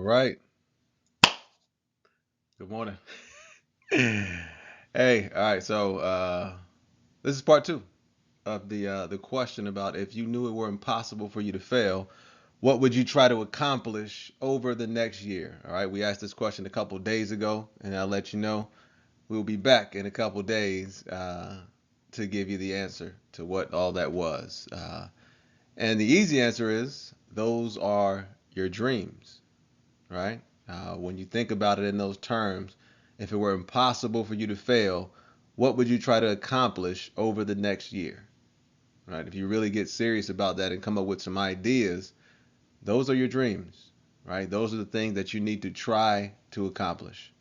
right. Good morning. Hey, all right. So this is part two of the question about if you knew it were impossible for you to fail, what would you try to accomplish over the next year? All right. We asked this question a couple days ago, and I'll let you know we'll be back in a couple days to give you the answer to what all that was. And the easy answer is those are your dreams, right? When you think about it in those terms, if it were impossible for you to fail, what would you try to accomplish over the next year, right? If you really get serious about that and come up with some ideas, those are your dreams, right? Those are the things that you need to try to accomplish,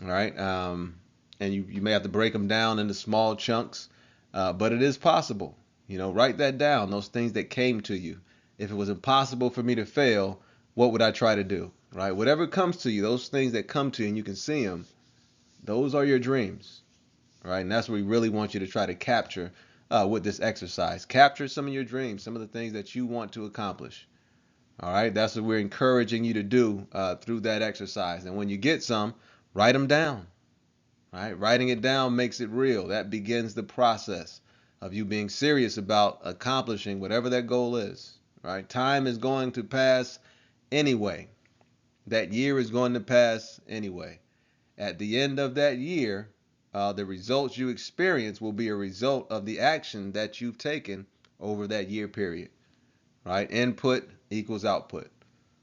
all right? And you may have to break them down into small chunks, but it is possible. Write that down, those things that came to you. If it was impossible for me to fail, what would I try to do? Right? Whatever comes to you, those things that come to you and you can see them, those are your dreams. Right? And that's what we really want you to try to capture with this exercise. Capture some of your dreams, some of the things that you want to accomplish. All right? That's what we're encouraging you to do through that exercise. And when you get some, write them down. Right? Writing it down makes it real. That begins the process of you being serious about accomplishing whatever that goal is. Right? Time is going to pass anyway. That year is going to pass anyway. At the end of that year, the results you experience will be a result of the action that you've taken over that year period. Right? Input equals output.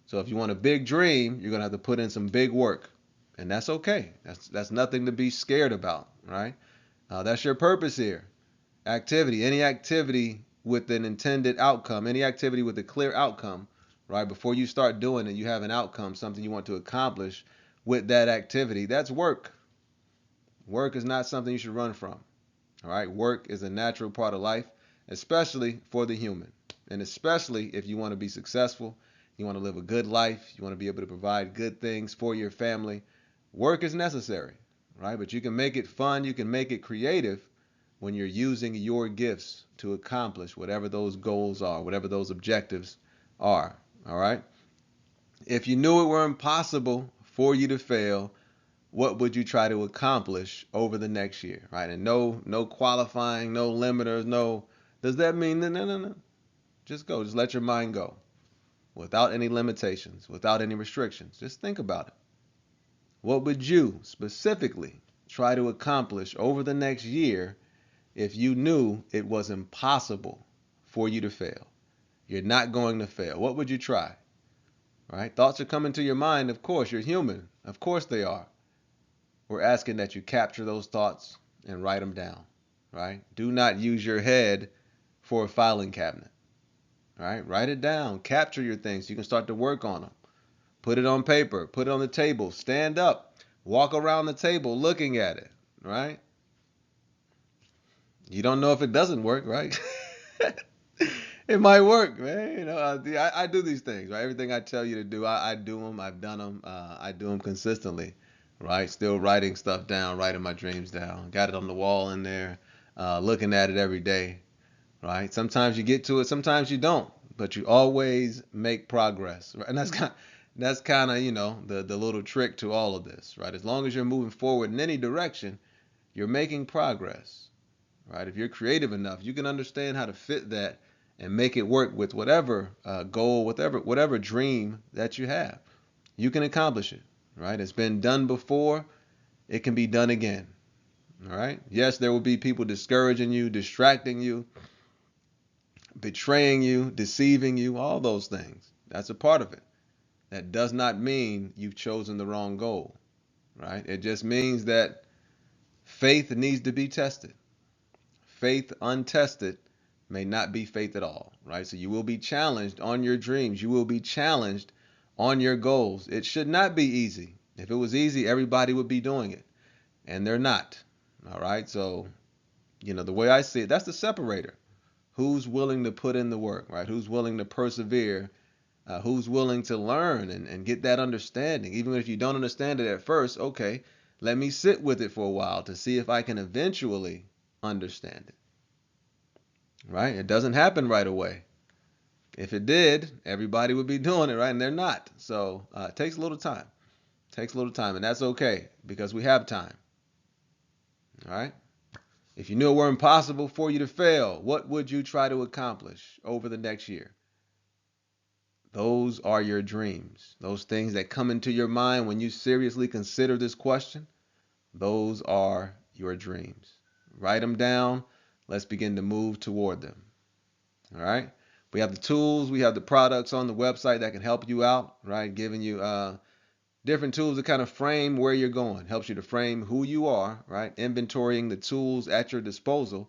So if you want a big dream, you're gonna have to put in some big work, and that's okay. That's nothing to be scared about, right? That's your purpose here. Any activity with an intended outcome, any activity with a clear outcome, right? Before you start doing it, you have an outcome, something you want to accomplish with that activity. That's work. Work is not something you should run from. All right, work is a natural part of life, especially for the human, and especially if you want to be successful, you want to live a good life, you want to be able to provide good things for your family. Work is necessary, right? But you can make it fun, you can make it creative when you're using your gifts to accomplish whatever those goals are, whatever those objectives are. All right. If you knew it were impossible for you to fail, what would you try to accomplish over the next year, right? And no qualifying, no limiters, no. Does that mean no? Just go. Just let your mind go, without any limitations, without any restrictions. Just think about it. What would you specifically try to accomplish over the next year if you knew it was impossible for you to fail? You're not going to fail. What would you try? Right? Thoughts are coming to your mind. Of course, you're human. Of course they are. We're asking that you capture those thoughts and write them down, right? Do not use your head for a filing cabinet, right? Write it down, capture your things so you can start to work on them. Put it on paper, put it on the table, stand up, walk around the table looking at it, right? You don't know if it doesn't work, right? It might work, man. I do these things, right? Everything I tell you to do, I do them. I've done them. I do them consistently, right? Still writing stuff down, writing my dreams down. Got it on the wall in there, looking at it every day, right? Sometimes you get to it, sometimes you don't, but you always make progress, right? And that's kind of the little trick to all of this, right? As long as you're moving forward in any direction, you're making progress, right? If you're creative enough, you can understand how to fit that and make it work with whatever goal, whatever dream that you have. You can accomplish it, right? It's been done before. It can be done again. All right. Yes, there will be people discouraging you, distracting you, betraying you, deceiving you, all those things. That's a part of it. That does not mean you've chosen the wrong goal, right? It just means that faith needs to be tested. Faith untested may not be faith at all, right? So you will be challenged on your dreams. You will be challenged on your goals. It should not be easy. If it was easy, everybody would be doing it, and they're not. All right. So, the way I see it, that's the separator. Who's willing to put in the work, right? Who's willing to persevere? Who's willing to learn and get that understanding? Even if you don't understand it at first, okay, let me sit with it for a while to see if I can eventually understand it. Right? It doesn't happen right away. If it did, everybody would be doing it, right? And they're not. So it takes a little time. It takes a little time, and that's okay because we have time. All right. If you knew it were impossible for you to fail, what would you try to accomplish over the next year? Those are your dreams. Those things that come into your mind when you seriously consider this question, those are your dreams. Write them down. Let's begin to move toward them. All right. We have the tools, we have the products on the website that can help you out, right? Giving you different tools to kind of frame where you're going. Helps you to frame who you are, right? Inventorying the tools at your disposal,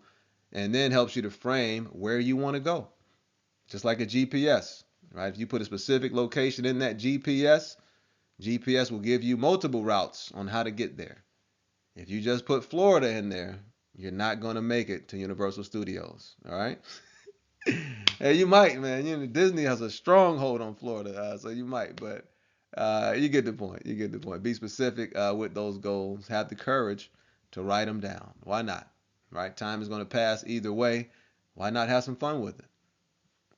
and then helps you to frame where you want to go. Just like a GPS, right? If you put a specific location in that GPS will give you multiple routes on how to get there. If you just put Florida in there, you're not going to make it to Universal Studios, all right? Hey, you might, man. You know, Disney has a stronghold on Florida, so you might, but you get the point. You get the point. Be specific with those goals. Have the courage to write them down. Why not? Right? Time is going to pass either way. Why not have some fun with it?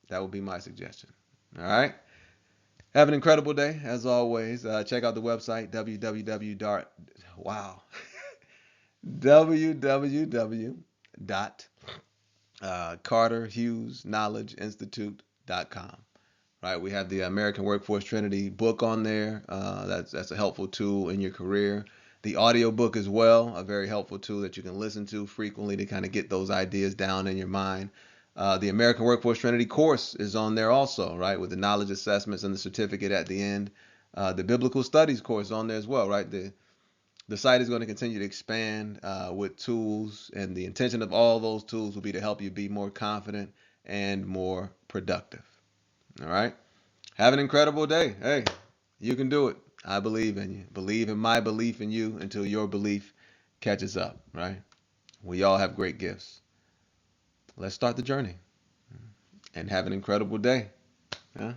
That would be my suggestion. All right. Have an incredible day, as always. Check out the website wow www dot carterhughesknowledgeinstitute.com. Right, we have the American Workforce Trinity book on there. That's a helpful tool in your career. The audio book as well, a very helpful tool that you can listen to frequently to kind of get those ideas down in your mind. The American Workforce Trinity course is on there also, right, with the knowledge assessments and the certificate at the end. The Biblical Studies course on there as well, right? The site is going to continue to expand with tools, and the intention of all those tools will be to help you be more confident and more productive. All right. Have an incredible day. Hey, you can do it. I believe in you. Believe in my belief in you until your belief catches up, right? We all have great gifts. Let's start the journey and have an incredible day. Yeah?